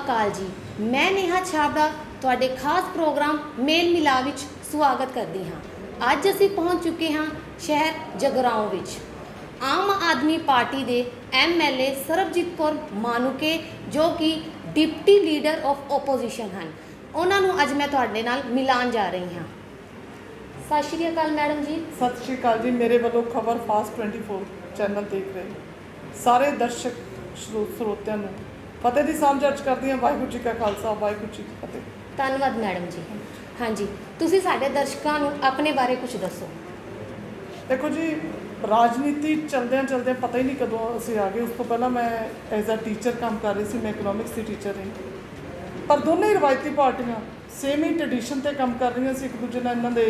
ਅਕਾਲ ਜੀ। ਮੈਂ ਨੇਹਾ ਛਾਬੜਾ ਤੁਹਾਡੇ ਖਾਸ ਪ੍ਰੋਗਰਾਮ ਮੇਲ ਮਿਲਾਪ ਵਿੱਚ ਸਵਾਗਤ ਕਰਦੀ ਹਾਂ। ਅੱਜ ਅਸੀਂ ਪਹੁੰਚ ਚੁੱਕੇ ਹਾਂ ਸ਼ਹਿਰ ਜਗਰਾਓਂ ਵਿੱਚ। ਆਮ ਆਦਮੀ ਪਾਰਟੀ ਦੇ MLA ਸਰਬਜੀਤ ਕੌਰ ਮਾਨੂਕੇ ਜੋ ਕਿ ਡਿਪਟੀ ਲੀਡਰ ਆਫ ਓਪੋਜੀਸ਼ਨ ਹਨ, ਉਹਨਾਂ ਨੂੰ ਅੱਜ ਮੈਂ ਤੁਹਾਡੇ ਨਾਲ ਮਿਲਾਉਣ ਜਾ ਰਹੀ ਹਾਂ। ਸਤਿ ਸ਼੍ਰੀ ਅਕਾਲ ਮੈਡਮ ਜੀ। ਸਤਿ ਸ਼੍ਰੀ ਅਕਾਲ ਜੀ। ਮੇਰੇ ਵੱਲੋਂ ਖਬਰ ਫਾਸਟ 24 ਚੈਨਲ ਦੇਖ ਰਹੇ ਸਾਰੇ ਦਰਸ਼ਕ ਸਰੋਤਿਆਂ ਨੂੰ ਫਤਿਹ ਦੀ ਸਾਂਝ ਅਰਜ਼ ਕਰਦੀ ਹਾਂ। ਵਾਹਿਗੁਰੂ ਜੀ ਕਾ ਖਾਲਸਾ, ਵਾਹਿਗੁਰੂ ਜੀ ਕੀ ਫਤਿਹ। ਧੰਨਵਾਦ ਮੈਡਮ ਜੀ। ਹਾਂਜੀ, ਤੁਸੀਂ ਸਾਡੇ ਦਰਸ਼ਕਾਂ ਨੂੰ ਆਪਣੇ ਬਾਰੇ ਕੁਝ ਦੱਸੋ। ਦੇਖੋ ਜੀ, ਰਾਜਨੀਤੀ ਚਲਦਿਆਂ ਪਤਾ ਹੀ ਨਹੀਂ ਕਦੋਂ ਅਸੀਂ ਆ ਗਏ। ਉਸ ਤੋਂ ਪਹਿਲਾਂ ਮੈਂ ਐਜ਼ ਅ ਟੀਚਰ ਕੰਮ ਕਰ ਰਹੀ ਸੀ। ਮੈਂ ਇਕਨੋਮਿਕਸ ਦੀ ਟੀਚਰ ਰਹੀ, ਪਰ ਦੋਨੇ ਹੀ ਰਵਾਇਤੀ ਪਾਰਟੀਆਂ ਸੇਮ ਹੀ ਟ੍ਰੈਡੀਸ਼ਨ 'ਤੇ ਕੰਮ ਕਰ ਰਹੀਆਂ ਸੀ। ਇੱਕ ਦੂਜੇ ਨਾਲ ਇਹਨਾਂ ਦੇ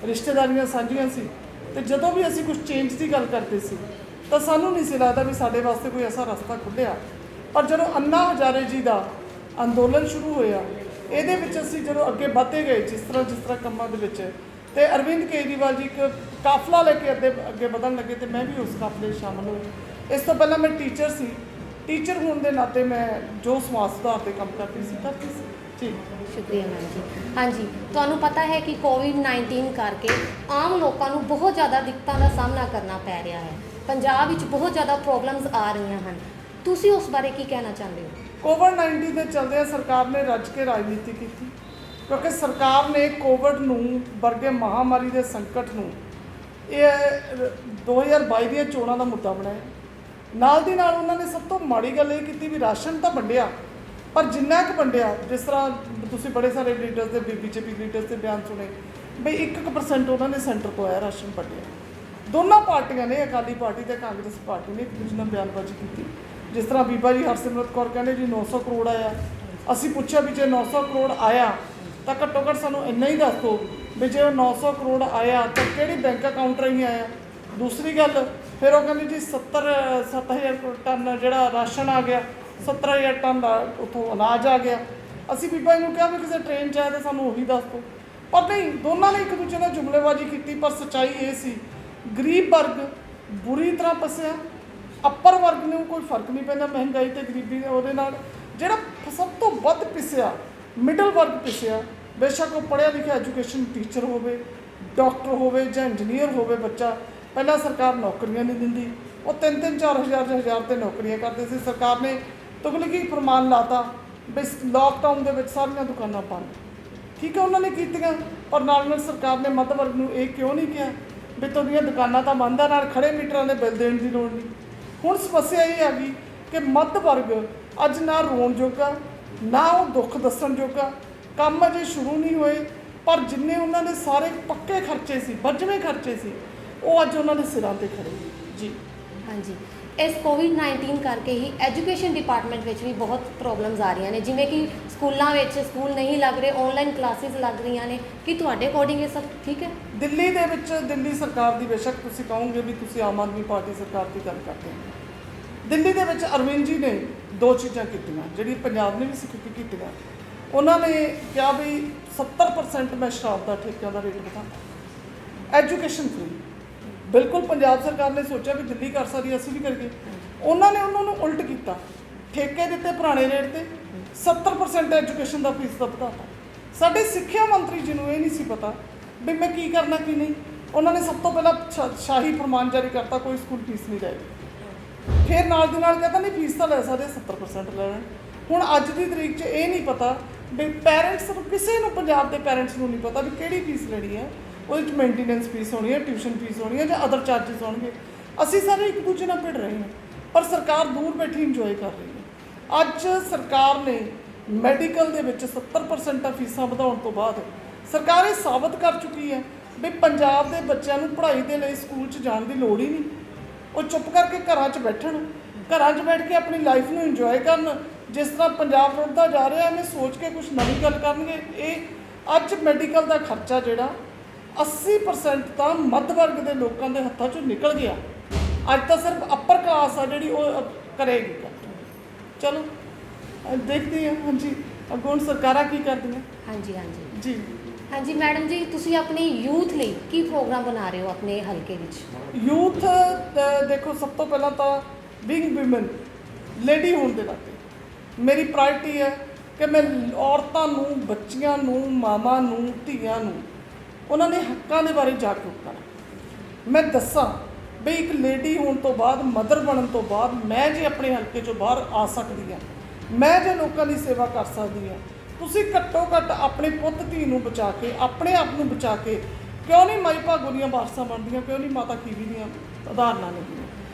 ਰਿਸ਼ਤੇਦਾਰੀਆਂ ਸਾਂਝੀਆਂ ਸੀ। ਅਤੇ ਜਦੋਂ ਵੀ ਅਸੀਂ ਕੁਝ ਚੇਂਜ ਦੀ ਗੱਲ ਕਰਦੇ ਸੀ ਤਾਂ ਸਾਨੂੰ ਨਹੀਂ ਸੀ ਲੱਗਦਾ ਵੀ ਸਾਡੇ ਵਾਸਤੇ ਕੋਈ ਐਸਾ ਰਸਤਾ ਖੁੱਲ੍ਹਿਆ। ਪਰ ਜਦੋਂ ਅੰਨਾ ਹਜ਼ਾਰੇ ਜੀ ਦਾ ਅੰਦੋਲਨ ਸ਼ੁਰੂ ਹੋਇਆ, ਇਹਦੇ ਵਿੱਚ ਅਸੀਂ ਜਦੋਂ ਅੱਗੇ ਵੱਧਦੇ ਗਏ ਜਿਸ ਤਰ੍ਹਾਂ ਕੰਮਾਂ ਦੇ ਵਿੱਚ, ਅਤੇ ਅਰਵਿੰਦ ਕੇਜਰੀਵਾਲ ਜੀ ਇੱਕ ਕਾਫਲਾ ਲੈ ਕੇ ਅੱਗੇ ਵਧਣ ਲੱਗੇ ਅਤੇ ਮੈਂ ਵੀ ਉਸ ਕਾਫਲੇ ਸ਼ਾਮਲ ਹੋਈ। ਇਸ ਤੋਂ ਪਹਿਲਾਂ ਮੈਂ ਟੀਚਰ ਸੀ। ਟੀਚਰ ਹੋਣ ਦੇ ਨਾਤੇ ਮੈਂ ਜੋ ਸਮਾਜ ਸੁਧਾਰ 'ਤੇ ਕੰਮ ਕਰਦੀ ਸੀ ਜੀ। ਸ਼ੁਕਰੀਆ ਮੈਮ ਜੀ। ਹਾਂਜੀ, ਤੁਹਾਨੂੰ ਪਤਾ ਹੈ ਕਿ COVID-19 ਕਰਕੇ ਆਮ ਲੋਕਾਂ ਨੂੰ ਬਹੁਤ ਜ਼ਿਆਦਾ ਦਿੱਕਤਾਂ ਦਾ ਸਾਹਮਣਾ ਕਰਨਾ ਪੈ ਰਿਹਾ ਹੈ। ਪੰਜਾਬ ਵਿੱਚ ਬਹੁਤ ਜ਼ਿਆਦਾ ਪ੍ਰੋਬਲਮਸ ਆ ਰਹੀਆਂ ਹਨ। ਤੁਸੀਂ ਉਸ ਬਾਰੇ ਕੀ ਕਹਿਣਾ ਚਾਹੁੰਦੇ ਹੋ? COVID-19 ਦੇ ਚਲਦਿਆਂ ਸਰਕਾਰ ਨੇ ਰੱਜ ਕੇ ਰਾਜਨੀਤੀ ਕੀਤੀ, ਕਿਉਂਕਿ ਸਰਕਾਰ ਨੇ ਕੋਵਿਡ ਨੂੰ ਵਰਗੇ ਮਹਾਮਾਰੀ ਦੇ ਸੰਕਟ ਨੂੰ ਇਹ 2022 ਦੀਆਂ ਚੋਣਾਂ ਦਾ ਮੁੱਦਾ ਬਣਾਇਆ। ਨਾਲ ਦੀ ਨਾਲ ਉਹਨਾਂ ਨੇ ਸਭ ਤੋਂ ਮਾੜੀ ਗੱਲ ਇਹ ਕੀਤੀ ਵੀ ਰਾਸ਼ਨ ਤਾਂ ਵੰਡਿਆ, ਪਰ ਜਿੰਨਾ ਕੁ ਵੰਡਿਆ, ਜਿਸ ਤਰ੍ਹਾਂ ਤੁਸੀਂ ਬੜੇ ਸਾਰੇ ਲੀਡਰਸ ਦੇ BJP ਲੀਡਰਸ ਦੇ ਬਿਆਨ ਸੁਣੇ ਬਈ 1% ਉਹਨਾਂ ਨੇ ਸੈਂਟਰ ਤੋਂ ਆਇਆ ਰਾਸ਼ਨ ਵੰਡਿਆ। ਦੋਨਾਂ ਪਾਰਟੀਆਂ ਨੇ, ਅਕਾਲੀ ਪਾਰਟੀ ਅਤੇ ਕਾਂਗਰਸ ਪਾਰਟੀ ਨੇ ਇੱਕ ਦੂਜੇ ਨਾਲ ਬਿਆਨਬਾਜ਼ੀ ਕੀਤੀ। ਜਿਸ ਤਰ੍ਹਾਂ ਬੀਬਾ ਜੀ ਹਰਸਿਮਰਤ ਕੌਰ ਕਹਿੰਦੇ ਜੀ 900 ਕਰੋੜ ਆਇਆ। ਅਸੀਂ ਪੁੱਛਿਆ ਵੀ ਜੇ 900 ਕਰੋੜ ਆਇਆ ਤਾਂ ਘੱਟੋ ਘੱਟ ਸਾਨੂੰ ਇੰਨਾ ਹੀ ਦੱਸ ਦਿਓ ਵੀ ਜੇ ਉਹ 900 ਕਰੋੜ ਆਇਆ ਤਾਂ ਕਿਹੜੀ ਬੈਂਕ ਅਕਾਊਂਟ ਰਾਹੀਂ ਆਇਆ। ਦੂਸਰੀ ਗੱਲ ਫਿਰ ਉਹ ਕਹਿੰਦੇ ਜੀ 7,000 ਟਨ ਜਿਹੜਾ ਰਾਸ਼ਨ ਆ ਗਿਆ, 17,000 ਟਨ ਉੱਥੋਂ ਅਨਾਜ ਆ ਗਿਆ। ਅਸੀਂ ਬੀਬਾ ਜੀ ਨੂੰ ਕਿਹਾ ਵੀ ਕਿਸੇ ਟ੍ਰੇਨ 'ਚ ਆਇਆ ਤਾਂ ਸਾਨੂੰ ਉਹੀ ਦੱਸ ਦਿਓ, ਪਰ ਨਹੀਂ, ਦੋਨਾਂ ਨੇ ਇੱਕ ਦੂਜੇ ਨਾਲ ਜੁਮਲੇਬਾਜ਼ੀ ਕੀਤੀ। ਪਰ ਸੱਚਾਈ ਇਹ ਸੀ ਗਰੀਬ ਵਰਗ ਬੁਰੀ ਤਰ੍ਹਾਂ ਫਸਿਆ, ਅੱਪਰ ਵਰਗ ਨੂੰ ਕੋਈ ਫਰਕ ਨਹੀਂ ਪੈਂਦਾ ਮਹਿੰਗਾਈ ਅਤੇ ਗਰੀਬੀ ਦੇ ਉਹਦੇ ਨਾਲ। ਜਿਹੜਾ ਸਭ ਤੋਂ ਵੱਧ ਪਿਸਿਆ ਮਿਡਲ ਵਰਗ ਪਿਸਿਆ। ਬੇਸ਼ੱਕ ਉਹ ਪੜ੍ਹਿਆ ਲਿਖਿਆ ਐਜੂਕੇਸ਼ਨ ਟੀਚਰ ਹੋਵੇ, ਡਾਕਟਰ ਹੋਵੇ ਜਾਂ ਇੰਜੀਨੀਅਰ ਹੋਵੇ ਬੱਚਾ। ਪਹਿਲਾਂ ਸਰਕਾਰ ਨੌਕਰੀਆਂ ਨਹੀਂ ਦਿੰਦੀ, ਉਹ 3-3, 4,000 'ਤੇ ਨੌਕਰੀਆਂ ਕਰਦੇ ਸੀ। ਸਰਕਾਰ ਨੇ ਤੁਗਲਕੀ ਫਰਮਾਨ ਲਾਤਾ ਵੀ ਲੋਕਡਾਊਨ ਦੇ ਵਿੱਚ ਸਾਰੀਆਂ ਦੁਕਾਨਾਂ ਬੰਦ। ਠੀਕ ਹੈ, ਉਹਨਾਂ ਨੇ ਕੀਤੀਆਂ, ਪਰ ਨਾਲ ਸਰਕਾਰ ਨੇ ਮੱਧ ਵਰਗ ਨੂੰ ਇਹ ਕਿਉਂ ਨਹੀਂ ਕਿਹਾ ਵੀ ਤੁਹਾਡੀਆਂ ਦੁਕਾਨਾਂ ਤਾਂ ਬੰਦ ਆ, ਨਾਲ ਖੜੇ ਮੀਟਰਾਂ ਦੇ ਬਿੱਲ ਦੇਣ ਦੀ ਲੋੜ ਨਹੀਂ। ਹੁਣ ਸਮੱਸਿਆ ਇਹ ਆ ਗਈ ਕਿ ਮੱਧ ਵਰਗ ਅੱਜ ਨਾ ਰੋਣ ਜੋਗਾ, ਨਾ ਉਹ ਦੁੱਖ ਦੱਸਣ ਜੋਗਾ। ਕੰਮ ਅਜੇ ਸ਼ੁਰੂ ਨਹੀਂ ਹੋਏ, ਪਰ ਜਿੰਨੇ ਉਹਨਾਂ ਦੇ ਸਾਰੇ ਪੱਕੇ ਖਰਚੇ ਸੀ, ਵੱਜਵੇਂ ਖਰਚੇ ਸੀ, ਉਹ ਅੱਜ ਉਹਨਾਂ ਦੇ ਸਿਰਾਂ 'ਤੇ ਖੜੇ ਜੀ। ਹਾਂਜੀ, ਇਸ COVID-19 ਕਰਕੇ ਹੀ ਐਜੂਕੇਸ਼ਨ ਡਿਪਾਰਟਮੈਂਟ ਵਿੱਚ ਵੀ ਬਹੁਤ ਪ੍ਰੋਬਲਮਸ ਆ ਰਹੀਆਂ ਨੇ, ਜਿਵੇਂ ਕਿ ਸਕੂਲਾਂ ਵਿੱਚ ਸਕੂਲ ਨਹੀਂ ਲੱਗ ਰਹੇ, ਆਨਲਾਈਨ ਕਲਾਸਿਸ ਲੱਗ ਰਹੀਆਂ ਨੇ। ਕੀ ਤੁਹਾਡੇ ਅਕੋਰਡਿੰਗ ਇਹ ਸਭ ਠੀਕ ਹੈ? ਦਿੱਲੀ ਦੇ ਵਿੱਚ ਦਿੱਲੀ ਸਰਕਾਰ ਦੀ, ਬੇਸ਼ੱਕ ਤੁਸੀਂ ਕਹੋਗੇ ਵੀ ਤੁਸੀਂ ਆਮ ਆਦਮੀ ਪਾਰਟੀ ਸਰਕਾਰ ਦੀ ਗੱਲ ਕਰਦੇ ਹੋ, ਦਿੱਲੀ ਦੇ ਵਿੱਚ ਅਰਵਿੰਦ ਜੀ ਨੇ ਦੋ ਚੀਜ਼ਾਂ ਕੀਤੀਆਂ ਜਿਹੜੀ ਪੰਜਾਬ ਨੇ ਵੀ ਸਿੱਖ ਕੇ ਕੀਤੀਆਂ। ਉਹਨਾਂ ਨੇ ਕਿਹਾ ਵੀ 70% ਮੈਂ ਸ਼ਰਾਬ ਦਾ ਠੇਕਿਆਂ ਦਾ ਰੇਟ ਵਧਾਉਣਾ, ਐਜੂਕੇਸ਼ਨ ਫ੍ਰੀ। ਬਿਲਕੁਲ ਪੰਜਾਬ ਸਰਕਾਰ ਨੇ ਸੋਚਿਆ ਵੀ ਦਿੱਲੀ ਕਰ ਸਕਦੀ, ਅਸੀਂ ਵੀ ਕਰੀਏ। ਉਹਨਾਂ ਨੇ ਉਹਨਾਂ ਨੂੰ ਉਲਟ ਕੀਤਾ, ਠੇਕੇ ਦਿੱਤੇ ਪੁਰਾਣੇ ਰੇਟ 'ਤੇ, 70% ਐਜੂਕੇਸ਼ਨ ਦਾ ਫੀਸ ਦਾ ਵਧਾਤਾ। ਸਾਡੇ ਸਿੱਖਿਆ ਮੰਤਰੀ ਜੀ ਨੂੰ ਇਹ ਨਹੀਂ ਸੀ ਪਤਾ ਵੀ ਮੈਂ ਕੀ ਕਰਨਾ ਕੀ ਨਹੀਂ। ਉਹਨਾਂ ਨੇ ਸਭ ਤੋਂ ਪਹਿਲਾਂ ਸ਼ਾਹੀ ਫਰਮਾਨ ਜਾਰੀ ਕਰਤਾ, ਕੋਈ ਸਕੂਲ ਫੀਸ ਨਹੀਂ ਲਏਗੀ। ਫਿਰ ਨਾਲ ਦੀ ਨਾਲ ਕਹਿੰਦਾ ਨਹੀਂ ਫੀਸ ਤਾਂ ਲੈ ਸਕਦੇ, 70% ਲੈ ਲੈਣ। ਹੁਣ ਅੱਜ ਦੀ ਤਰੀਕ 'ਚ ਇਹ ਨਹੀਂ ਪਤਾ ਵੀ ਪੈਰੈਂਟਸ ਨੂੰ, ਕਿਸੇ ਨੂੰ ਪੰਜਾਬ ਦੇ ਪੈਰੈਂਟਸ ਨੂੰ ਨਹੀਂ ਪਤਾ ਵੀ ਕਿਹੜੀ ਫੀਸ ਲੈਣੀ ਹੈ। ਉਹਦੇ 'ਚ ਮੇਨਟੇਨੈਂਸ ਫੀਸ ਹੋਣੀ ਹੈ, ਟਿਊਸ਼ਨ ਫੀਸ ਹੋਣੀ ਹੈ ਜਾਂ ਅਦਰ ਚਾਰਜਿਸ ਹੋਣਗੇ। ਅਸੀਂ ਸਾਰੇ ਇੱਕ ਦੂਜੇ ਨਾਲ ਭਿੜ ਰਹੇ ਹਾਂ, ਪਰ ਸਰਕਾਰ ਦੂਰ ਬੈਠੀ ਇੰਜੋਏ ਕਰ ਰਹੀ ਹੈ। ਅੱਜ ਸਰਕਾਰ ਨੇ ਮੈਡੀਕਲ ਦੇ ਵਿੱਚ 70% ਫੀਸਾਂ ਵਧਾਉਣ ਤੋਂ ਬਾਅਦ ਸਰਕਾਰ ਇਹ ਸਾਬਤ ਕਰ ਚੁੱਕੀ ਹੈ ਵੀ ਪੰਜਾਬ ਦੇ ਬੱਚਿਆਂ ਨੂੰ ਪੜ੍ਹਾਈ ਦੇ ਲਈ ਸਕੂਲ 'ਚ ਜਾਣ ਦੀ ਲੋੜ ਹੀ ਨਹੀਂ। ਉਹ ਚੁੱਪ ਕਰਕੇ ਘਰਾਂ 'ਚ ਬੈਠਣ, ਘਰਾਂ 'ਚ ਬੈਠ ਕੇ ਆਪਣੀ ਲਾਈਫ ਨੂੰ ਇੰਜੋਏ ਕਰਨ। ਜਿਸ ਤਰ੍ਹਾਂ ਪੰਜਾਬ ਰੁੜਦਾ ਜਾ ਰਿਹਾ, ਇਹਨੇ ਸੋਚ ਕੇ ਕੁਛ ਨਵੀਂ ਗੱਲ ਕਰਨਗੇ। ਇਹ ਅੱਜ ਮੈਡੀਕਲ ਦਾ ਖਰਚਾ ਜਿਹੜਾ 80% ਤਾਂ ਮੱਧ ਵਰਗ ਦੇ ਲੋਕਾਂ ਦੇ ਹੱਥਾਂ 'ਚੋਂ ਨਿਕਲ ਗਿਆ। ਅੱਜ ਤਾਂ ਸਿਰਫ ਅੱਪਰ ਕਲਾਸ ਆ ਜਿਹੜੀ ਉਹ ਕਰੇਗੀ। ਚਲੋ ਦੇਖਦੇ ਹਾਂ ਹਾਂਜੀ ਅੱਗੋਂ ਸਰਕਾਰਾਂ ਕੀ ਕਰਦੀਆਂ। ਹਾਂਜੀ ਜੀ। ਹਾਂਜੀ ਮੈਡਮ ਜੀ, ਤੁਸੀਂ ਆਪਣੀ ਯੂਥ ਲਈ ਕੀ ਪ੍ਰੋਗਰਾਮ ਬਣਾ ਰਹੇ ਹੋ ਆਪਣੇ ਹਲਕੇ ਵਿੱਚ? ਯੂਥ ਦੇਖੋ, ਸਭ ਤੋਂ ਪਹਿਲਾਂ ਤਾਂ ਬੀਇੰਗ ਵਿਮਨ, ਲੇਡੀ ਹੋਣ ਦੇ ਨਾਤੇ ਮੇਰੀ ਪ੍ਰਾਇਰਟੀ ਹੈ ਕਿ ਮੈਂ ਔਰਤਾਂ ਨੂੰ, ਬੱਚੀਆਂ ਨੂੰ, ਮਾਵਾਂ ਨੂੰ, ਧੀਆਂ ਨੂੰ ਉਹਨਾਂ ਦੇ ਹੱਕਾਂ ਦੇ ਬਾਰੇ ਜਾਗਰੂਕ ਕਰਾਂ। ਮੈਂ ਦੱਸਾਂ ਵੀ ਇੱਕ ਲੇਡੀ ਹੋਣ ਤੋਂ ਬਾਅਦ, ਮਦਰ ਬਣਨ ਤੋਂ ਬਾਅਦ ਮੈਂ ਜੇ ਆਪਣੇ ਹਲਕੇ 'ਚੋਂ ਬਾਹਰ ਆ ਸਕਦੀ ਹਾਂ, ਮੈਂ ਜੇ ਲੋਕਾਂ ਦੀ ਸੇਵਾ ਕਰ ਸਕਦੀ ਹਾਂ, ਤੁਸੀਂ ਘੱਟੋ ਘੱਟ ਆਪਣੇ ਪੁੱਤ ਧੀ ਨੂੰ ਬਚਾ ਕੇ, ਆਪਣੇ ਆਪ ਨੂੰ ਬਚਾ ਕੇ, ਕਿਉਂ ਨਹੀਂ ਮਾਈ ਭਾਗੋ ਦੀਆਂ ਵਾਰਸਾਂ ਬਣਦੀਆਂ, ਕਿਉਂ ਨਹੀਂ ਮਾਤਾ ਖੀਵੀ ਦੀਆਂ ਉਦਾਹਰਨਾਂ ਲੱਗਦੀਆਂ,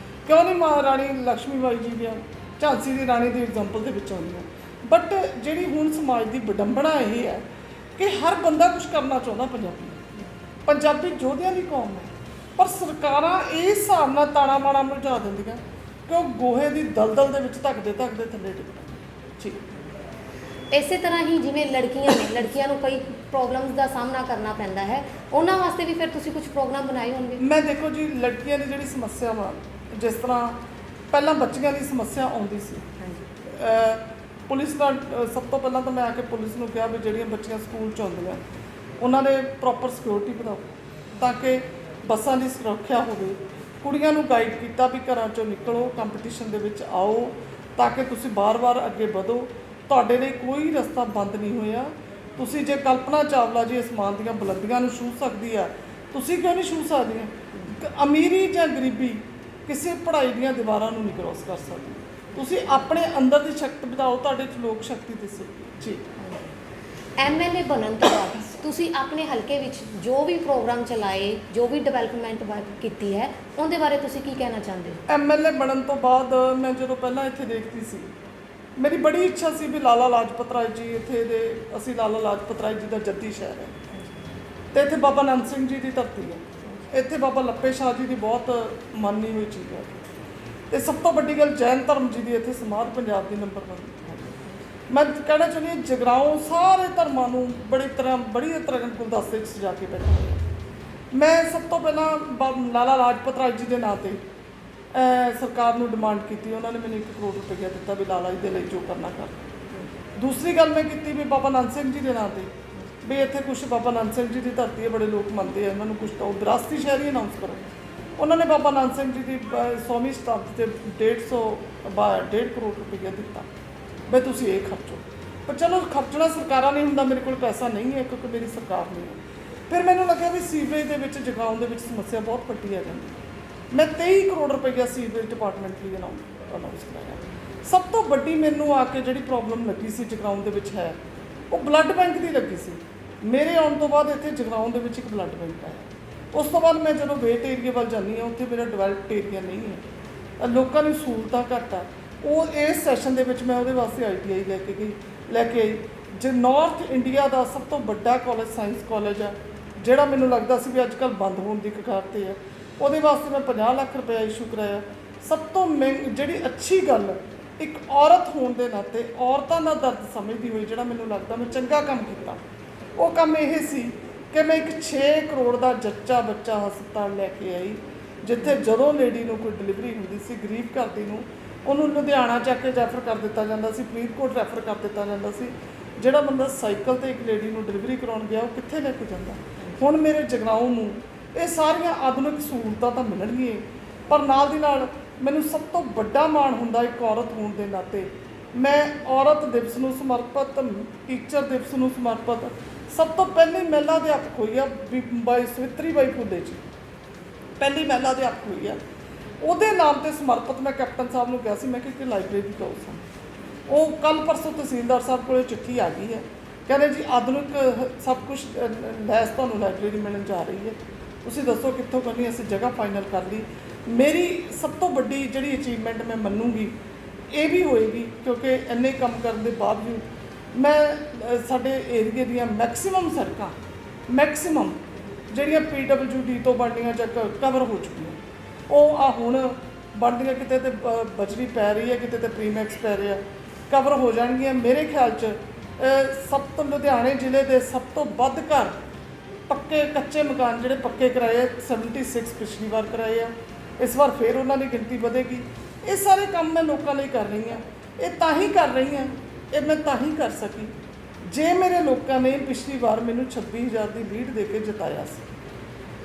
ਕਿਉਂ ਨਹੀਂ ਮਾਂ ਰਾਣੀ ਲక్ష్ਮੀ ਬਾਈ ਜੀ ਦੀਆਂ, ਝਾਂਸੀ ਦੀ ਰਾਣੀ ਦੀ ਐਗਜ਼ਾਮਪਲ ਦੇ ਵਿੱਚ ਆਉਂਦੀਆਂ। ਬਟ ਜਿਹੜੀ ਹੁਣ ਸਮਾਜ ਦੀ ਵਿਡੰਬਣਾ ਇਹ ਹੈ ਕਿ ਹਰ ਬੰਦਾ ਕੁਝ ਕਰਨਾ ਚਾਹੁੰਦਾ। ਪੰਜਾਬੀ ਯੋਧਿਆਂ ਦੀ ਕੌਮ ਹੈ, ਪਰ ਸਰਕਾਰਾਂ ਇਸ ਹਿਸਾਬ ਨਾਲ ਤਾਣਾ ਬਾਣਾ ਮੁਝਾ ਦਿੰਦੀਆਂ ਕਿ ਉਹ ਗੋਹੇ ਦੀ ਦਲਦਲ ਦੇ ਵਿੱਚ ਧੱਕਦੇ ਧੱਕਦੇ ਥੱਲੇ ਡਿੱਗਦੇ। ਠੀਕ ਇਸੇ ਤਰ੍ਹਾਂ ਹੀ ਜਿਵੇਂ ਲੜਕੀਆਂ ਨੇ, ਲੜਕੀਆਂ ਨੂੰ ਕਈ ਪ੍ਰੋਬਲਮਸ ਦਾ ਸਾਹਮਣਾ ਕਰਨਾ ਪੈਂਦਾ ਹੈ, ਉਹਨਾਂ ਵਾਸਤੇ ਵੀ ਫਿਰ ਤੁਸੀਂ ਕੁਝ ਪ੍ਰੋਗਰਾਮ ਬਣਾਏ ਹੋਣਗੇ? ਮੈਂ ਦੇਖੋ ਜੀ, ਲੜਕੀਆਂ ਦੀ ਜਿਹੜੀ ਸਮੱਸਿਆ ਵਾ, ਜਿਸ ਤਰ੍ਹਾਂ ਪਹਿਲਾਂ ਬੱਚੀਆਂ ਦੀ ਸਮੱਸਿਆ ਆਉਂਦੀ ਸੀ, ਪੁਲਿਸ ਨਾਲ ਸਭ ਤੋਂ ਪਹਿਲਾਂ ਤਾਂ ਮੈਂ ਆ ਕੇ ਪੁਲਿਸ ਨੂੰ ਕਿਹਾ ਵੀ ਜਿਹੜੀਆਂ ਬੱਚੀਆਂ ਸਕੂਲ 'ਚ ਆਉਂਦੀਆਂ ਉਹਨਾਂ ਦੇ ਪ੍ਰੋਪਰ ਸਿਕਿਉਰਿਟੀ ਬਣਾਓ ਤਾਂ ਕਿ ਬੱਸਾਂ ਦੀ ਸੁਰੱਖਿਆ ਹੋਵੇ। ਕੁੜੀਆਂ ਨੂੰ ਗਾਈਡ ਕੀਤਾ ਵੀ ਘਰਾਂ 'ਚੋਂ ਨਿਕਲੋ, ਕੰਪੀਟੀਸ਼ਨ ਦੇ ਵਿੱਚ ਆਓ ਤਾਂ ਕਿ ਤੁਸੀਂ ਵਾਰ-ਵਾਰ ਅੱਗੇ ਵਧੋ, ਤੁਹਾਡੇ ਲਈ ਕੋਈ ਰਸਤਾ ਬੰਦ ਨਹੀਂ ਹੋਇਆ। ਤੁਸੀਂ ਜੇ ਕਲਪਨਾ ਚਾਵਲਾ ਜੀ ਅਸਮਾਨ ਦੀਆਂ ਬੁਲੰਦੀਆਂ ਨੂੰ ਛੂਹ ਸਕਦੀ ਆ, ਤੁਸੀਂ ਕਿਉਂ ਨਹੀਂ ਛੂਹ ਸਕਦੀਆਂ? ਅਮੀਰੀ ਜਾਂ ਗਰੀਬੀ ਕਿਸੇ ਪੜ੍ਹਾਈ ਦੀਆਂ ਦੀਵਾਰਾਂ ਨੂੰ ਨਹੀਂ ਕ੍ਰੋਸ ਕਰ ਸਕਦੀ। ਤੁਸੀਂ ਆਪਣੇ ਅੰਦਰ ਦੀ ਸ਼ਕਤੀ ਵਧਾਓ, ਤੁਹਾਡੇ 'ਚ ਲੋਕ ਸ਼ਕਤੀ ਦਿਸੇਗੀ। ਜੀ ਐਮਐਲਏ ਬਣਨ ਤੋਂ ਬਾਅਦ ਤੁਸੀਂ ਆਪਣੇ ਹਲਕੇ ਵਿੱਚ ਜੋ ਵੀ ਪ੍ਰੋਗਰਾਮ ਚਲਾਏ, ਜੋ ਵੀ ਡਿਵੈਲਪਮੈਂਟ ਕੀਤੀ ਹੈ, ਉਹਦੇ ਬਾਰੇ ਤੁਸੀਂ ਕੀ ਕਹਿਣਾ ਚਾਹੁੰਦੇ ਹੋ? ਐਮਐਲਏ ਬਣਨ ਤੋਂ ਬਾਅਦ ਮੈਂ ਜਦੋਂ ਪਹਿਲਾਂ ਇੱਥੇ ਦੇਖਦੀ ਸੀ, ਮੇਰੀ ਬੜੀ ਇੱਛਾ ਸੀ ਵੀ ਲਾਲਾ ਲਾਜਪਤ ਰਾਏ ਜੀ ਇੱਥੇ ਦੇ, ਅਸੀਂ ਲਾਲਾ ਲਾਜਪਤ ਰਾਏ ਜੀ ਦਾ ਜੱਦੀ ਸ਼ਹਿਰ ਹੈ ਅਤੇ ਇੱਥੇ ਬਾਬਾ ਨੰਦ ਸਿੰਘ ਜੀ ਦੀ ਧਰਤੀ ਹੈ, ਇੱਥੇ ਬਾਬਾ ਲੱਪੇ ਸ਼ਾਹ ਜੀ ਦੀ ਬਹੁਤ ਮੰਨੀ ਹੋਈ ਚੀਜ਼ ਹੈ, ਅਤੇ ਸਭ ਤੋਂ ਵੱਡੀ ਗੱਲ ਜੈਨ ਧਰਮ ਜੀ ਦੀ ਇੱਥੇ ਸਮਾਧ ਪੰਜਾਬ ਦੀ ਨੰਬਰ 1 ਮੈਂ ਕਹਿਣਾ ਚਾਹੁੰਦੀ ਹਾਂ, ਜਗਰਾਓਂ ਸਾਰੇ ਧਰਮਾਂ ਨੂੰ ਬੜੀ ਤਰ੍ਹਾਂ ਗੁਲਦਸਤੇ 'ਚ ਸਜਾ ਕੇ ਬੈਠਾ ਹੋਇਆ। ਮੈਂ ਸਭ ਤੋਂ ਪਹਿਲਾਂ ਲਾਲਾ ਲਾਜਪਤ ਰਾਏ ਜੀ ਦੇ ਨਾਂ 'ਤੇ ਸਰਕਾਰ ਨੂੰ ਡਿਮਾਂਡ ਕੀਤੀ, ਉਹਨਾਂ ਨੇ ਮੈਨੂੰ 1 ਕਰੋੜ ਰੁਪਈਆ ਦਿੱਤਾ ਵੀ ਲਾਲਾ ਜੀ ਦੇ ਲਈ ਜੋ ਕਰਨਾ ਕਰ। ਦੂਸਰੀ ਗੱਲ ਮੈਂ ਕੀਤੀ ਵੀ ਬਾਬਾ ਨੰਦ ਸਿੰਘ ਜੀ ਦੇ ਨਾਂ 'ਤੇ ਵੀ ਇੱਥੇ ਕੁਛ ਬਾਬਾ ਨੰਦ ਸਿੰਘ ਜੀ ਦੀ ਧਰਤੀ ਹੈ, ਬੜੇ ਲੋਕ ਮੰਨਦੇ ਆ, ਇਹਨਾਂ ਨੂੰ ਕੁਛ ਤਾਂ ਵਿਰਾਸਤੀ ਸ਼ਹਿਰੀ ਅਨਾਊਂਸ ਕਰੋ। ਉਹਨਾਂ ਨੇ ਬਾਬਾ ਨੰਦ ਸਿੰਘ ਜੀ ਦੀ 100ਵੀਂ ਸ਼ਤਾਬਦੀ 'ਤੇ 1.5 ਕਰੋੜ ਰੁਪਈਆ ਦਿੱਤਾ ਵੀ ਤੁਸੀਂ ਇਹ ਖਰਚੋ। ਪਰ ਚਲੋ ਖਰਚਣਾ ਸਰਕਾਰਾਂ ਨਹੀਂ ਹੁੰਦਾ, ਮੇਰੇ ਕੋਲ ਪੈਸਾ ਨਹੀਂ ਹੈ ਕਿਉਂਕਿ ਮੇਰੀ ਸਰਕਾਰ ਨਹੀਂ ਹੈ। ਫਿਰ ਮੈਨੂੰ ਲੱਗਿਆ ਵੀ ਸੀਵਰੇਜ ਦੇ ਵਿੱਚ, ਜਗਰਾਓਂ ਦੇ ਵਿੱਚ ਸਮੱਸਿਆ ਬਹੁਤ ਵੱਡੀ ਆ ਜਾਂਦੀ। ਮੈਂ 23 ਕਰੋੜ ਰੁਪਈਆ ਸੀਵਰੇਜ ਡਿਪਾਰਟਮੈਂਟ ਲਈ ਅਨਾਊਂਸ ਕਰਾਇਆ। ਸਭ ਤੋਂ ਵੱਡੀ ਮੈਨੂੰ ਆ ਕੇ ਜਿਹੜੀ ਪ੍ਰੋਬਲਮ ਲੱਗੀ ਸੀ ਜਗਰਾਓਂ ਦੇ ਵਿੱਚ ਹੈ, ਉਹ ਬਲੱਡ ਬੈਂਕ ਦੀ ਲੱਗੀ ਸੀ। ਮੇਰੇ ਆਉਣ ਤੋਂ ਬਾਅਦ ਇੱਥੇ ਜਗਰਾਓਂ ਦੇ ਵਿੱਚ ਇੱਕ ਬਲੱਡ ਬੈਂਕ ਆਇਆ। ਉਸ ਤੋਂ ਬਾਅਦ ਮੈਂ ਜਦੋਂ ਵੇਟ ਏਰੀਆ ਵੱਲ ਜਾਂਦੀ ਹਾਂ, ਉੱਥੇ ਮੇਰਾ ਡਿਵੈਲਪਡ ਏਰੀਆ ਨਹੀਂ ਹੈ, ਲੋਕਾਂ ਨੂੰ ਸਹੂਲਤਾਂ ਘੱਟ ਆ। ਉਹ ਇਸ ਸੈਸ਼ਨ ਦੇ ਵਿੱਚ ਮੈਂ ਉਹਦੇ ਵਾਸਤੇ ITI ਲੈ ਕੇ ਆਈ। ਜੇ ਨਾਰਥ ਇੰਡੀਆ ਦਾ ਸਭ ਤੋਂ ਵੱਡਾ ਕਾਲਜ, ਸਾਇੰਸ ਕਾਲਜ ਆ, ਜਿਹੜਾ ਮੈਨੂੰ ਲੱਗਦਾ ਸੀ ਵੀ ਅੱਜ ਕੱਲ੍ਹ ਬੰਦ ਹੋਣ ਦੀ ਕਗਾਰ 'ਤੇ ਹੈ, ਉਹਦੇ ਵਾਸਤੇ ਮੈਂ 50 ਲੱਖ ਰੁਪਇਆ ਇਸ਼ੂ ਕਰਾਇਆ। ਸਭ ਤੋਂ ਜਿਹੜੀ ਅੱਛੀ ਗੱਲ, ਇੱਕ ਔਰਤ ਹੋਣ ਦੇ ਨਾਤੇ ਔਰਤਾਂ ਦਾ ਦਰਦ ਸਮਝਦੀ ਹੋਈ, ਜਿਹੜਾ ਮੈਨੂੰ ਲੱਗਦਾ ਮੈਂ ਚੰਗਾ ਕੰਮ ਕੀਤਾ, ਉਹ ਕੰਮ ਇਹ ਸੀ ਕਿ ਮੈਂ ਇੱਕ 6 ਕਰੋੜ ਦਾ ਜੱਚਾ ਬੱਚਾ ਹਸਪਤਾਲ ਲੈ ਕੇ ਆਈ, ਜਿੱਥੇ ਜਦੋਂ ਲੇਡੀ ਨੂੰ ਕੋਈ ਡਿਲੀਵਰੀ ਹੁੰਦੀ ਸੀ, ਗਰੀਬ ਘਰ ਦੀ ਨੂੰ, ਉਹਨੂੰ ਲੁਧਿਆਣਾ ਚੱਕ ਕੇ ਰੈਫਰ ਕਰ ਦਿੱਤਾ ਜਾਂਦਾ ਸੀ, ਫਰੀਦਕੋਟ ਰੈਫਰ ਕਰ ਦਿੱਤਾ ਜਾਂਦਾ ਸੀ। ਜਿਹੜਾ ਬੰਦਾ ਸਾਈਕਲ 'ਤੇ ਇੱਕ ਲੇਡੀ ਨੂੰ ਡਿਲੀਵਰੀ ਕਰਾਉਣ ਗਿਆ, ਉਹ ਕਿੱਥੇ ਲੈ ਕੇ ਜਾਂਦਾ? ਹੁਣ ਮੇਰੇ ਜਗਰਾਓਂ ਨੂੰ ਇਹ ਸਾਰੀਆਂ ਆਧੁਨਿਕ ਸਹੂਲਤਾਂ ਤਾਂ ਮਿਲਣਗੀਆਂ, ਪਰ ਨਾਲ ਦੀ ਨਾਲ ਮੈਨੂੰ ਸਭ ਤੋਂ ਵੱਡਾ ਮਾਣ ਹੁੰਦਾ ਇੱਕ ਔਰਤ ਹੋਣ ਦੇ ਨਾਤੇ। ਮੈਂ ਔਰਤ ਦਿਵਸ ਨੂੰ ਸਮਰਪਿਤ, ਟੀਚਰ ਦਿਵਸ ਨੂੰ ਸਮਰਪਿਤ, ਸਭ ਤੋਂ ਪਹਿਲੀ ਮਹਿਲਾ ਅਧਿਆਪਕ ਹੋਈ ਆ ਬਾਈ ਸਵਿਤਰੀ ਬਾਈ ਫੁੱਲੇ ਜੀ, ਪਹਿਲੀ ਮਹਿਲਾ ਅਧਿਆਪਕ ਹੋਈ ਆ। ਉਹਦੇ ਨਾਮ 'ਤੇ ਸਮਰਪਿਤ ਮੈਂ ਕੈਪਟਨ ਸਾਹਿਬ ਨੂੰ ਕਿਹਾ ਸੀ, ਮੈਂ ਕਿ ਲਾਇਬ੍ਰੇਰੀ ਦਿਓ ਸਾਨੂੰ। ਉਹ ਕੱਲ੍ਹ ਪਰਸੋਂ ਤਹਿਸੀਲਦਾਰ ਸਾਹਿਬ ਕੋਲ ਚਿੱਠੀ ਆ ਗਈ ਹੈ, ਕਹਿੰਦੇ ਜੀ ਆਧੁਨਿਕ ਸਭ ਕੁਛ ਲੈਸ ਤੁਹਾਨੂੰ ਲਾਇਬ੍ਰੇਰੀ ਮਿਲਣ ਜਾ ਰਹੀ ਹੈ, ਤੁਸੀਂ ਦੱਸੋ ਕਿੱਥੋਂ ਕਰਨੀ। ਅਸੀਂ ਜਗ੍ਹਾ ਫਾਈਨਲ ਕਰ ਲਈ। ਮੇਰੀ ਸਭ ਤੋਂ ਵੱਡੀ ਜਿਹੜੀ ਅਚੀਵਮੈਂਟ ਮੈਂ ਮੰਨੂਗੀ ਇਹ ਵੀ ਹੋਏਗੀ, ਕਿਉਂਕਿ ਇੰਨੇ ਕੰਮ ਕਰਨ ਦੇ ਬਾਵਜੂਦ ਮੈਂ ਸਾਡੇ ਏਰੀਏ ਦੀਆਂ ਮੈਕਸੀਮਮ ਸੜਕਾਂ, ਮੈਕਸੀਮਮ ਜਿਹੜੀਆਂ PWD ਤੋਂ ਬਣਨੀਆਂ ਜਾਂ ਕਵਰ ਹੋ ਚੁੱਕੀਆਂ, ਉਹ ਆ ਹੁਣ ਬਣਦੀਆਂ, ਕਿਤੇ ਤੇ ਬਜਰੀ ਪੈ ਰਹੀ ਹੈ, ਕਿਤੇ ਤੇ ਪ੍ਰੀਮੈਕਸ ਪੈ ਰਿਹਾ, ਕਵਰ ਹੋ ਜਾਣਗੀਆਂ। ਮੇਰੇ ਖਿਆਲ 'ਚ ਸਭ ਤੋਂ ਲੁਧਿਆਣੇ ਜ਼ਿਲ੍ਹੇ ਦੇ ਸਭ ਤੋਂ ਵੱਧ ਘਰ ਪੱਕੇ, ਕੱਚੇ ਮਕਾਨ ਜਿਹੜੇ ਪੱਕੇ ਕਰਾਏ ਆ, 76 ਪਿਛਲੀ ਵਾਰ ਕਰਾਏ ਆ, ਇਸ ਵਾਰ ਫਿਰ ਉਹਨਾਂ ਦੀ ਗਿਣਤੀ ਵਧੇਗੀ। ਇਹ ਸਾਰੇ ਕੰਮ ਮੈਂ ਲੋਕਾਂ ਲਈ ਕਰ ਰਹੀ ਹਾਂ। ਇਹ ਤਾਂ ਹੀ ਕਰ ਰਹੀ ਹਾਂ, ਇਹ ਮੈਂ ਤਾਂ ਹੀ ਕਰ ਸਕੀ ਜੇ ਮੇਰੇ ਲੋਕਾਂ ਨੇ ਪਿਛਲੀ ਵਾਰ ਮੈਨੂੰ 26,000 ਦੀ ਲੀਡ ਦੇ ਕੇ ਜਿਤਾਇਆ ਸੀ,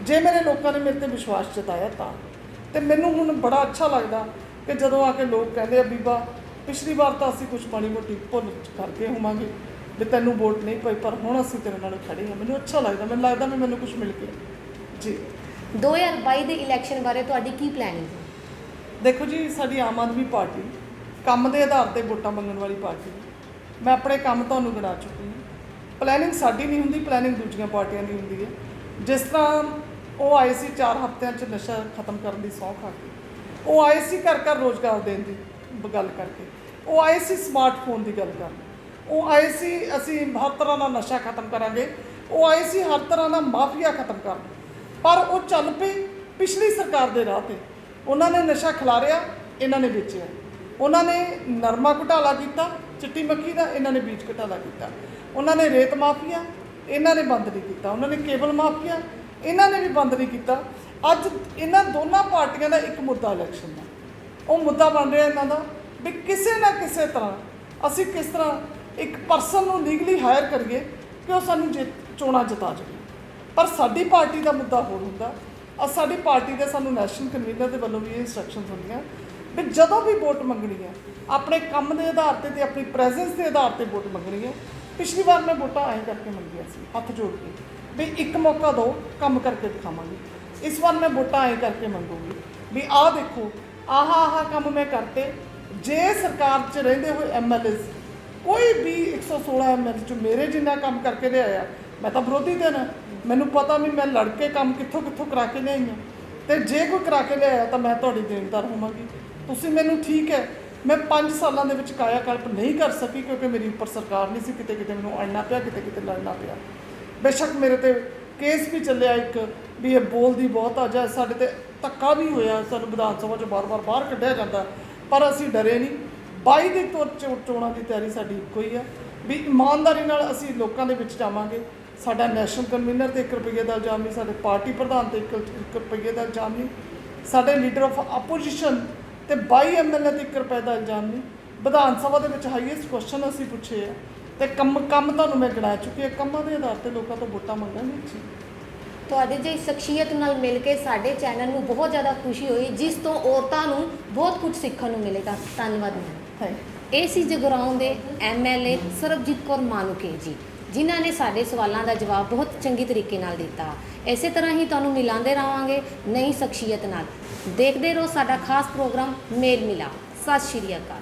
ਜੇ ਮੇਰੇ ਲੋਕਾਂ ਨੇ ਮੇਰੇ 'ਤੇ ਵਿਸ਼ਵਾਸ ਜਤਾਇਆ ਤਾਂ। ਅਤੇ ਮੈਨੂੰ ਹੁਣ ਬੜਾ ਅੱਛਾ ਲੱਗਦਾ ਕਿ ਜਦੋਂ ਆ ਕੇ ਲੋਕ ਕਹਿੰਦੇ ਆ ਬੀਬਾ ਪਿਛਲੀ ਵਾਰ ਤਾਂ ਅਸੀਂ ਕੁਝ ਮਾੜੀ ਮੋਟੀ ਭੁੱਲ ਕਰਕੇ ਹੋਵਾਂਗੇ ਵੀ ਤੈਨੂੰ ਵੋਟ ਨਹੀਂ ਪਈ, ਪਰ ਹੁਣ ਅਸੀਂ ਤੇਰੇ ਨਾਲ ਖੜੇ ਹਾਂ। ਮੈਨੂੰ ਅੱਛਾ ਲੱਗਦਾ, ਮੈਨੂੰ ਲੱਗਦਾ ਵੀ ਮੈਨੂੰ ਕੁਝ ਮਿਲ ਗਿਆ ਜੀ। 2022 ਦੇ ਇਲੈਕਸ਼ਨ ਬਾਰੇ ਤੁਹਾਡੀ ਕੀ ਪਲੈਨਿੰਗ ਹੈ? ਦੇਖੋ ਜੀ, ਸਾਡੀ ਆਮ ਆਦਮੀ ਪਾਰਟੀ ਕੰਮ ਦੇ ਆਧਾਰ ਤੇ ਵੋਟਾਂ ਮੰਗਣ ਵਾਲੀ ਪਾਰਟੀ ਹੈ। ਮੈਂ ਆਪਣੇ ਕੰਮ ਤੁਹਾਨੂੰ ਗਿਣਾ ਚੁੱਕੀ ਹਾਂ। ਪਲੈਨਿੰਗ ਸਾਡੀ ਨਹੀਂ ਹੁੰਦੀ, ਪਲੈਨਿੰਗ ਦੂਜੀਆਂ ਪਾਰਟੀਆਂ ਦੀ ਹੁੰਦੀ ਹੈ। ਜਿਸ ਤਰ੍ਹਾਂ ਉਹ ਆਏ ਸੀ 4 ਹਫ਼ਤਿਆਂ 'ਚ ਨਸ਼ਾ ਖਤਮ ਕਰਨ ਦੀ ਸਹੁੰ ਖਾ ਕੇ, ਉਹ ਆਏ ਸੀ ਘਰ ਘਰ ਰੋਜ਼ਗਾਰ ਦੇਣ ਦੀ ਗੱਲ ਕਰਕੇ, ਉਹ ਆਏ ਸੀ ਸਮਾਰਟਫੋਨ ਦੀ ਗੱਲ ਕਰਨ, ਉਹ ਆਏ ਸੀ ਅਸੀਂ ਹਰ ਤਰ੍ਹਾਂ ਦਾ ਨਸ਼ਾ ਖਤਮ ਕਰਾਂਗੇ, ਉਹ ਆਏ ਸੀ ਹਰ ਤਰ੍ਹਾਂ ਦਾ ਮਾਫੀਆ ਖਤਮ ਕਰਨ। ਪਰ ਉਹ ਚੱਲ ਪਏ ਪਿਛਲੀ ਸਰਕਾਰ ਦੇ ਰਾਹ 'ਤੇ। ਉਹਨਾਂ ਨੇ ਨਸ਼ਾ ਖਿਲਾਰਿਆ, ਇਹਨਾਂ ਨੇ ਵੇਚਿਆ। ਉਹਨਾਂ ਨੇ ਨਰਮਾ ਘੁਟਾਲਾ ਕੀਤਾ, ਚਿੱਟੀ ਮੱਖੀ ਦਾ, ਇਹਨਾਂ ਨੇ ਬੀਜ ਘੁਟਾਲਾ ਕੀਤਾ। ਉਹਨਾਂ ਨੇ ਰੇਤ ਮਾਫੀਆ, ਇਹਨਾਂ ਨੇ ਬੰਦ ਨਹੀਂ ਕੀਤਾ। ਉਹਨਾਂ ਨੇ ਕੇਬਲ ਮਾਫੀਆ, ਇਹਨਾਂ ਨੇ ਵੀ ਬੰਦ ਨਹੀਂ ਕੀਤਾ। ਅੱਜ ਇਹਨਾਂ ਦੋਨਾਂ ਪਾਰਟੀਆਂ ਦਾ ਇੱਕ ਮੁੱਦਾ ਇਲੈਕਸ਼ਨ ਦਾ, ਉਹ ਮੁੱਦਾ ਬਣ ਰਿਹਾ ਇਹਨਾਂ ਦਾ ਵੀ ਕਿਸੇ ਨਾ ਕਿਸੇ ਤਰ੍ਹਾਂ ਅਸੀਂ ਕਿਸ ਤਰ੍ਹਾਂ ਇੱਕ ਪਰਸਨ ਨੂੰ ਲੀਗਲੀ ਹਾਇਰ ਕਰੀਏ ਕਿ ਉਹ ਸਾਨੂੰ ਚੋਣਾਂ ਜਿਤਾ ਜਾਵੇ। ਪਰ ਸਾਡੀ ਪਾਰਟੀ ਦਾ ਮੁੱਦਾ ਹੋਰ ਹੁੰਦਾ। ਸਾਡੀ ਪਾਰਟੀ ਦੇ ਸਾਨੂੰ ਨੈਸ਼ਨਲ ਕਨਵੀਨਰ ਦੇ ਵੱਲੋਂ ਵੀ ਇਹ ਇੰਸਟਰਕਸ਼ਨਸ ਹੁੰਦੀਆਂ ਵੀ ਜਦੋਂ ਵੀ ਵੋਟ ਮੰਗਣੀ ਹੈ ਆਪਣੇ ਕੰਮ ਦੇ ਆਧਾਰ ਤੇ ਆਪਣੀ ਪ੍ਰੈਜ਼ੈਂਸ ਦੇ ਆਧਾਰ ਤੇ ਵੋਟ ਮੰਗਣੀ ਹੈ। ਪਿਛਲੀ ਵਾਰ ਮੈਂ ਵੋਟਾਂ ਐਂ ਕਰਕੇ ਮੰਗੀਆਂ ਸੀ, ਹੱਥ ਜੋੜ ਕੇ ਵੀ ਇੱਕ ਮੌਕਾ ਦਿਓ, ਕੰਮ ਕਰਕੇ ਦਿਖਾਵਾਂਗੀ। ਇਸ ਵਾਰ ਮੈਂ ਵੋਟਾਂ ਐਂ ਕਰਕੇ ਮੰਗੂਗੀ ਵੀ ਆਹ ਦੇਖੋ, ਆਹ ਕੰਮ ਮੈਂ ਕਰਤੇ। ਜੇ ਸਰਕਾਰ 'ਚ ਰਹਿੰਦੇ ਹੋਏ ਐਮਐਲਏਜ਼ ਕੋਈ ਵੀ 116 ਐਮਐਲਏ 'ਚ ਮੇਰੇ ਜਿੰਨਾ ਕੰਮ ਕਰਕੇ ਲਿਆਇਆ, ਮੈਂ ਤਾਂ ਵਿਰੋਧੀ ਤੇ ਨਾ, ਮੈਨੂੰ ਪਤਾ ਵੀ ਮੈਂ ਲੜ ਕੇ ਕੰਮ ਕਿੱਥੋਂ ਕਰਾ ਕੇ ਲਿਆਈ ਹਾਂ। ਅਤੇ ਜੇ ਕੋਈ ਕਰਾ ਕੇ ਲਿਆਇਆ ਤਾਂ ਮੈਂ ਤੁਹਾਡੀ ਦੇਣਦਾਰ ਹੋਵਾਂਗੀ। ਤੁਸੀਂ ਮੈਨੂੰ ਠੀਕ ਹੈ, ਮੈਂ 5 ਸਾਲਾਂ ਦੇ ਵਿੱਚ ਕਾਇਆ ਕਲਪ ਨਹੀਂ ਕਰ ਸਕੀ ਕਿਉਂਕਿ ਮੇਰੀ ਉੱਪਰ ਸਰਕਾਰ ਨਹੀਂ ਸੀ। ਕਿਤੇ ਕਿਤੇ ਮੈਨੂੰ ਅੜਨਾ ਪਿਆ, ਕਿਤੇ ਕਿਤੇ ਲੜਨਾ ਪਿਆ। ਬੇਸ਼ੱਕ ਮੇਰੇ 'ਤੇ ਕੇਸ ਵੀ ਚੱਲਿਆ ਇੱਕ ਵੀ ਇਹ ਬੋਲਦੀ ਬਹੁਤ ਆ, ਜਾਂ ਸਾਡੇ 'ਤੇ ਧੱਕਾ ਵੀ ਹੋਇਆ, ਸਾਨੂੰ ਵਿਧਾਨ ਸਭਾ 'ਚੋਂ ਬਾਰ-ਬਾਰ ਬਾਹਰ ਕੱਢਿਆ ਜਾਂਦਾ, ਪਰ ਅਸੀਂ ਡਰੇ ਨਹੀਂ। 22 ਦੇ ਚੋਣਾਂ ਦੀ ਤਿਆਰੀ ਸਾਡੀ ਇੱਕੋ ਹੀ ਆ ਵੀ ਇਮਾਨਦਾਰੀ ਨਾਲ ਅਸੀਂ ਲੋਕਾਂ ਦੇ ਵਿੱਚ ਜਾਵਾਂਗੇ। ਸਾਡਾ ਨੈਸ਼ਨਲ ਕਨਵੀਨਰ 'ਤੇ 1 ਰੁਪਈਏ ਦਾ ਇਲਜ਼ਾਮ ਨਹੀਂ, ਸਾਡੇ ਪਾਰਟੀ ਪ੍ਰਧਾਨ 'ਤੇ 1 ਰੁਪਈਏ ਦਾ ਇਲਜ਼ਾਮ ਨਹੀਂ, ਸਾਡੇ ਲੀਡਰ ਆਫ ਆਪੋਜੀਸ਼ਨ ਤੇ 22 ਐਮਐਲਏ 'ਤੇ 1 ਰੁਪਏ ਦਾ ਇਲਜ਼ਾਮ ਨਹੀਂ। ਵਿਧਾਨ ਸਭਾ ਦੇ ਵਿੱਚ ਹਾਈਐਸਟ ਕੁਐਸਚਨ ਅਸੀਂ ਪੁੱਛੇ ਆ ਤੇ ਕੰਮ ਤੁਹਾਨੂੰ ਮੈਂ ਗਿਣਾ ਚੁੱਕੀ ਹਾਂ। ਕੰਮਾਂ ਦੇ ਆਧਾਰ 'ਤੇ ਲੋਕਾਂ ਤੋਂ ਵੋਟਾਂ ਮੰਗਾਂਗੇ ਜੀ। ਤੁਹਾਡੇ ਜਿਹੀ ਸ਼ਖਸੀਅਤ ਨਾਲ ਮਿਲ ਕੇ ਸਾਡੇ ਚੈਨਲ ਨੂੰ ਬਹੁਤ ਜ਼ਿਆਦਾ ਖੁਸ਼ੀ ਹੋਈ, ਜਿਸ ਤੋਂ ਔਰਤਾਂ ਨੂੰ ਬਹੁਤ ਕੁਝ ਸਿੱਖਣ ਨੂੰ ਮਿਲੇਗਾ। ਧੰਨਵਾਦ ਮੈਮ। ਥੈਂਕ ਇਹ ਸੀ ਜਗਰਾਉਂ ਦੇ ਐਮਐਲਏ ਸਰਬਜੀਤ ਕੌਰ ਮਾਨੂਕੇ ਜੀ, ਜਿਨ੍ਹਾਂ ਨੇ ਸਾਡੇ ਸਵਾਲਾਂ ਦਾ ਜਵਾਬ ਬਹੁਤ ਚੰਗੀ ਤਰੀਕੇ ਨਾਲ ਦਿੱਤਾ। ਇਸੇ ਤਰ੍ਹਾਂ ਹੀ ਤੁਹਾਨੂੰ ਮਿਲਾਉਂਦੇ ਰਹਾਂਗੇ ਨਈ ਸ਼ਖਸੀਅਤ ਨਾਲ। ਦੇਖਦੇ ਰਹੋ ਸਾਡਾ ਖਾਸ ਪ੍ਰੋਗਰਾਮ ਮੇਲ ਮਿਲਾਪ। ਸਤਿ ਸ਼੍ਰੀ ਅਕਾਲ।